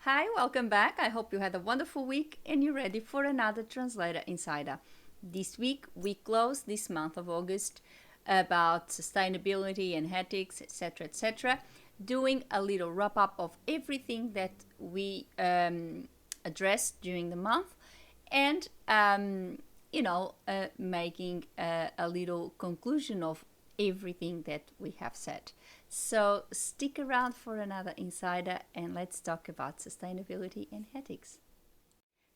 Hi, welcome back. I hope you had a wonderful week and you're ready for another Translator Insider. This week, we close this month of August about sustainability and ethics, etc., doing a little wrap up of everything that we addressed during the month and, making a little conclusion of everything that we have said. So stick around for another insider and let's talk about sustainability and ethics.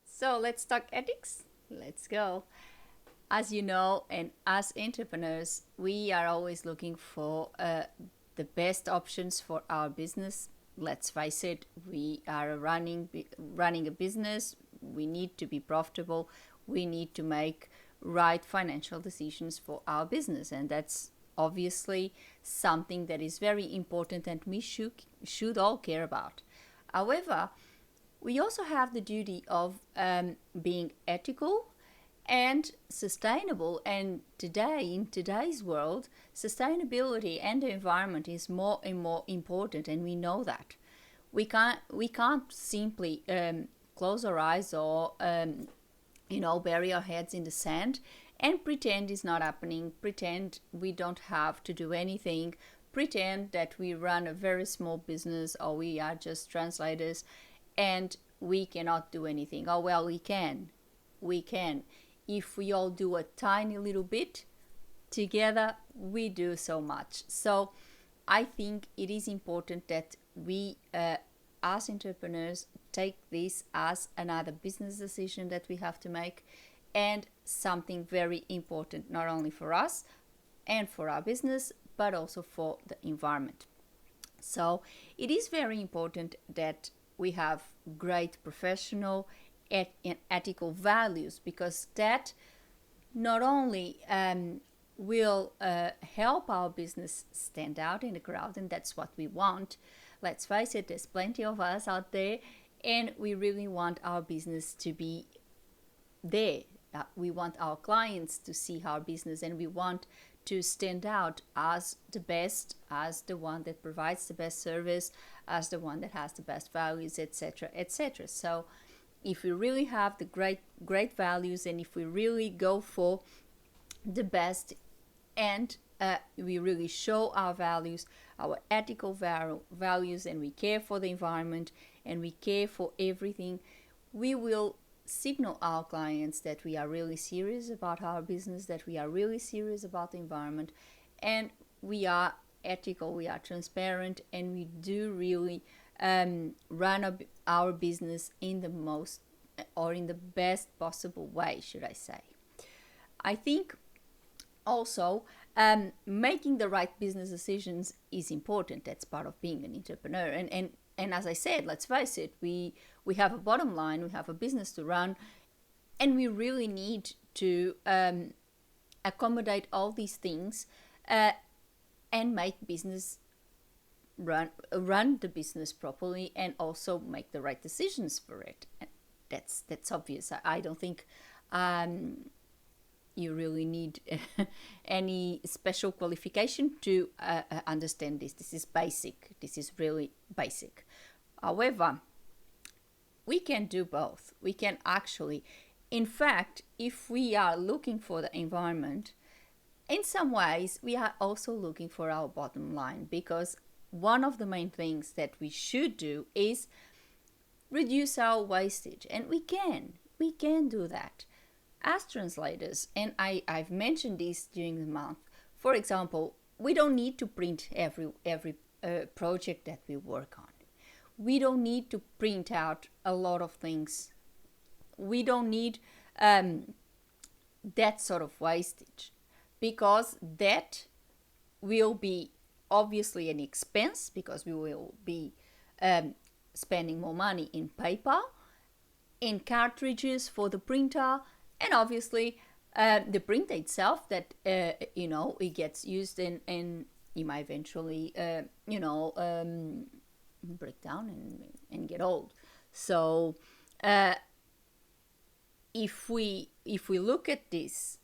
So let's talk ethics. Let's go. As you know, and as entrepreneurs, we are always looking for the best options for our business. Let's face it, we are running a business. We need to be profitable. We need to make right financial decisions for our business, and that's obviously something that is very important and we should all care about. However, we also have the duty of being ethical and sustainable. And today, in today's world, sustainability and the environment is more and more important, and we know that. We can't simply close our eyes or bury our heads in the sand and pretend it's not happening, pretend we don't have to do anything, pretend that we run a very small business or we are just translators and we cannot do anything. Oh, well, we can. We can. If we all do a tiny little bit together, we do so much. So I think it is important that we, as entrepreneurs, take this as another business decision that we have to make and something very important, not only for us and for our business, but also for the environment. So it is very important that we have great professional and ethical values, because that not only will help our business stand out in the crowd, and that's what we want. Let's face it, there's plenty of us out there, and we really want our business to be there. We want our clients to see our business, and we want to stand out as the best, as the one that provides the best service, as the one that has the best values, etc. So if we really have the great values, and if we really go for the best, and we really show our values, our ethical values, and we care for the environment and we care for everything, we will signal our clients that we are really serious about our business, that we are really serious about the environment, and we are ethical, we are transparent, and we do really run our business in the most or in the best possible way, should I say. I think also making the right business decisions is important. That's part of being an entrepreneur. And as I said, let's face it, we have a bottom line, we have a business to run, and we really need to accommodate all these things and make business run the business properly, and also make the right decisions for it. That's obvious. I don't think you really need any special qualification to understand this. This is basic. This is really basic. However, we can do both. We can actually, in fact, if we are looking for the environment, in some ways, we are also looking for our bottom line, because one of the main things that we should do is reduce our wastage, and we can do that as translators. And I've mentioned this during the month. For example, we don't need to print every project that we work on. We don't need to print out a lot of things. We don't need that sort of wastage, because that will be obviously an expense, because we will be spending more money in paper, in cartridges for the printer, and obviously the printer itself that it gets used and it might eventually break down and get old. So if we look at this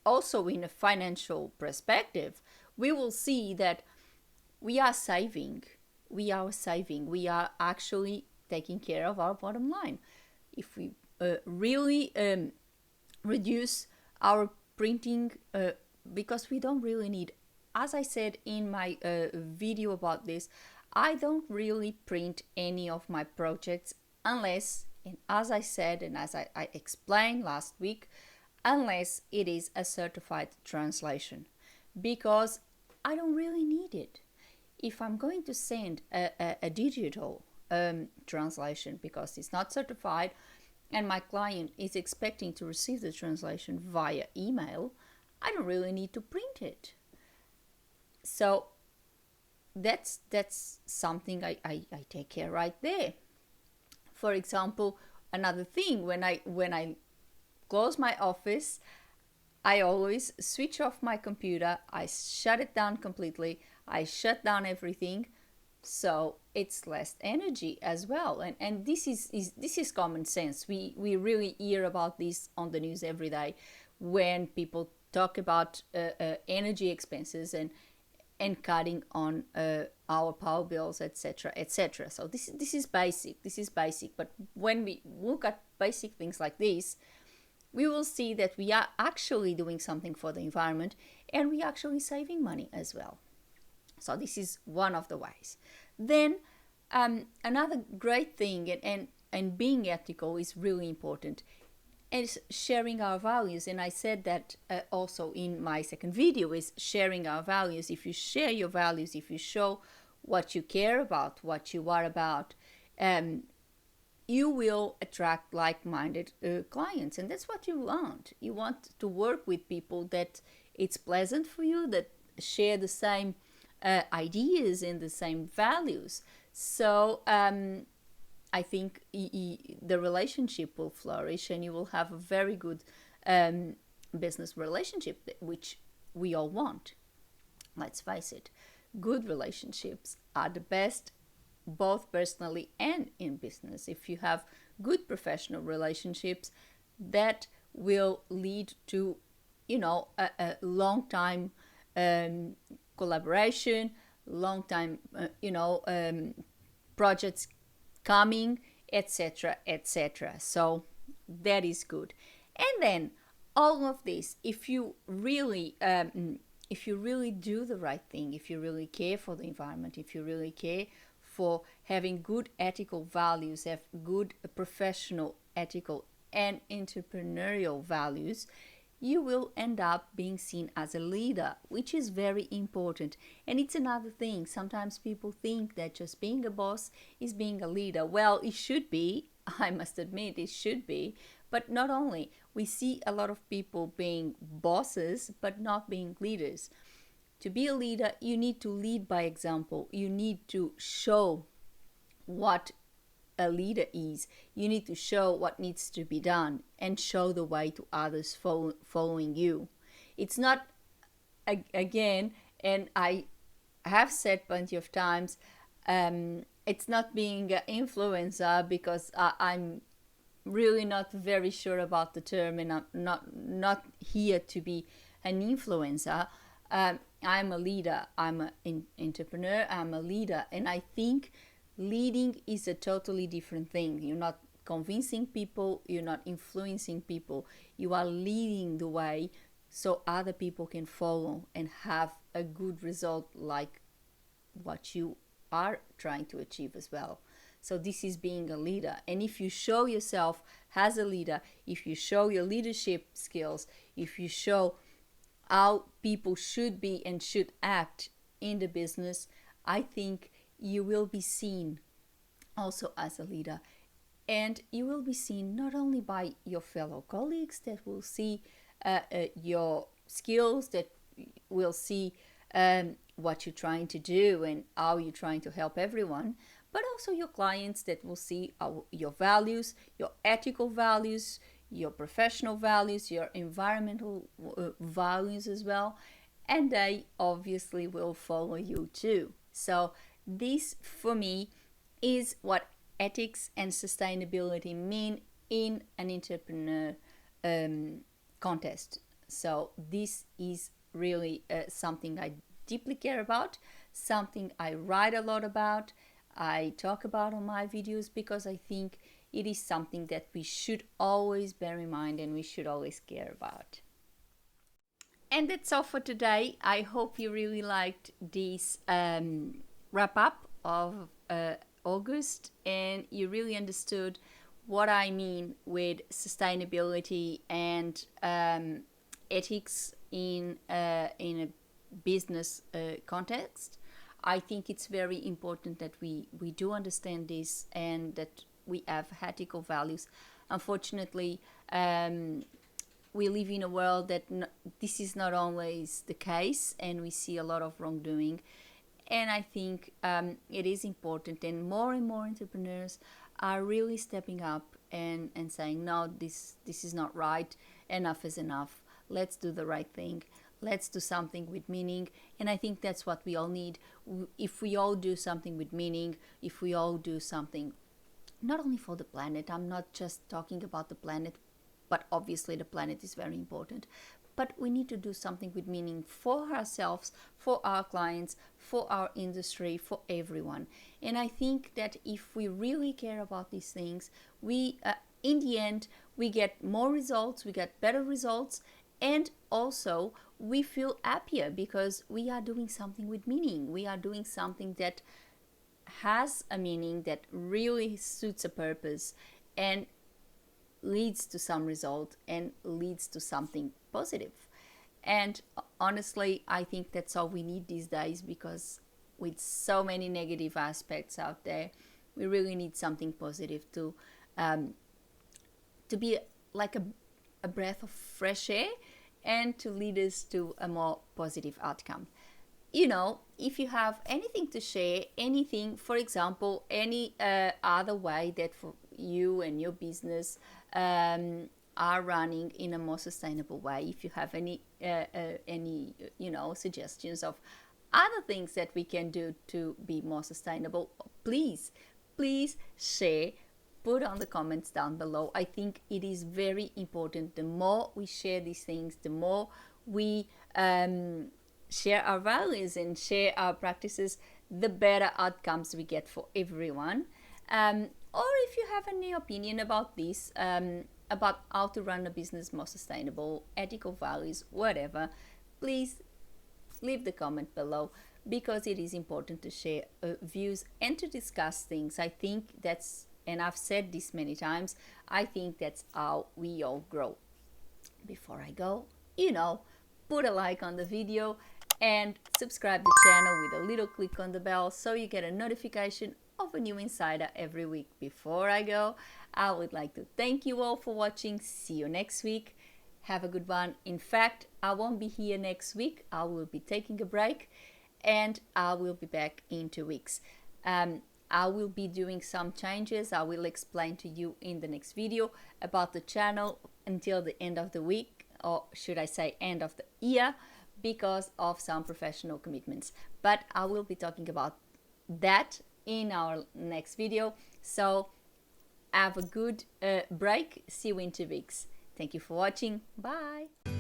also in a financial perspective, we will see that we are saving. We are actually taking care of our bottom line. If we really reduce our printing, because we don't really need, as I said in my video about this, I don't really print any of my projects unless, and as I said and as I explained last week, unless it is a certified translation, because I don't really need it. If I'm going to send a digital translation because it's not certified and my client is expecting to receive the translation via email, I don't really need to print it. So that's something I take care right there. For example, another thing, when I close my office, I always switch off my computer, I shut it down completely, I shut down everything, so it's less energy as well. And this is common sense. We really hear about this on the news every day when people talk about energy expenses and cutting on our power bills, etc., etc. So this is basic. But when we look at basic things like this, we will see that we are actually doing something for the environment and we are actually saving money as well. So this is one of the ways. Then another great thing, and being ethical is really important, is sharing our values. And I said that also in my second video, is sharing our values. If you share your values, if you show what you care about, what you are about, you will attract like-minded clients, and that's what you want. You want to work with people that it's pleasant for you, that share the same ideas and the same values. So I think the relationship will flourish and you will have a very good business relationship, which we all want. Let's face it, good relationships are the best, both personally and in business. If you have good professional relationships, that will lead to, a long time collaboration, long time, projects coming, etc., etc. So that is good. And then all of this, if you really do the right thing, if you really care for the environment, if you really care for having good ethical values, have good professional, ethical, and entrepreneurial values, you will end up being seen as a leader, which is very important. And it's another thing. Sometimes people think that just being a boss is being a leader. Well, it should be. I must admit, it should be. But not only. We see a lot of people being bosses, but not being leaders. To be a leader, you need to lead by example. You need to show what a leader is. You need to show what needs to be done and show the way to others following you. It's not, again, and I have said plenty of times, it's not being an influencer, because I'm really not very sure about the term, and I'm not here to be an influencer. I'm a leader, I'm an entrepreneur, I'm a leader, and I think leading is a totally different thing. You're not convincing people, you're not influencing people, you are leading the way so other people can follow and have a good result like what you are trying to achieve as well. So this is being a leader. And if you show yourself as a leader, if you show your leadership skills, if you show how people should be and should act in the business, I think you will be seen also as a leader. And you will be seen not only by your fellow colleagues that will see your skills, that will see what you're trying to do and how you're trying to help everyone, but also your clients that will see your values, your ethical values, your professional values, your environmental values as well, and they obviously will follow you too. So this, for me, is what ethics and sustainability mean in an entrepreneur contest. So this is really something I deeply care about, something I write a lot about. I talk about on my videos, because I think it is something that we should always bear in mind and we should always care about. And that's all for today. I hope you really liked this wrap up of August, and you really understood what I mean with sustainability and ethics in a business context. I think it's very important that we do understand this and that we have ethical values. Unfortunately, we live in a world that this is not always the case, and we see a lot of wrongdoing. And I think it is important, and more entrepreneurs are really stepping up and saying, no, this is not right, enough is enough, let's do the right thing, let's do something with meaning. And I think that's what we all need. If we all do something with meaning, if we all do something not only for the planet, I'm not just talking about the planet, but obviously the planet is very important, but we need to do something with meaning for ourselves, for our clients, for our industry, for everyone. And I think that if we really care about these things, we in the end we get more results, we get better results, and also we feel happier because we are doing something with meaning. We are doing something that has a meaning, that really suits a purpose and leads to some result and leads to something positive. And honestly, I think that's all we need these days, because with so many negative aspects out there, we really need something positive to be like a breath of fresh air and to lead us to a more positive outcome. You know, if you have anything to share, anything, for example, any other way that for you and your business are running in a more sustainable way, if you have any suggestions of other things that we can do to be more sustainable, please share, put on the comments down below. I think it is very important. The more we share these things, the more we share our values and share our practices, the better outcomes we get for everyone. Or if you have any opinion about this, about how to run a business more sustainable, ethical values, whatever, please leave the comment below, because it is important to share views and to discuss things. I think that's, and I've said this many times, I think that's how we all grow. Before I go, put a like on the video and subscribe the channel with a little click on the bell so you get a notification of a new insider every week. Before I go, I would like to thank you all for watching. See you next week. Have a good one. In fact, I won't be here next week. I will be taking a break, and I will be back in 2 weeks. I will be doing some changes. I will explain to you in the next video about the channel until the end of the week, or should I say end of the year, because of some professional commitments. But I will be talking about that in our next video. So have a good break. See you in 2 weeks. Thank you for watching. Bye.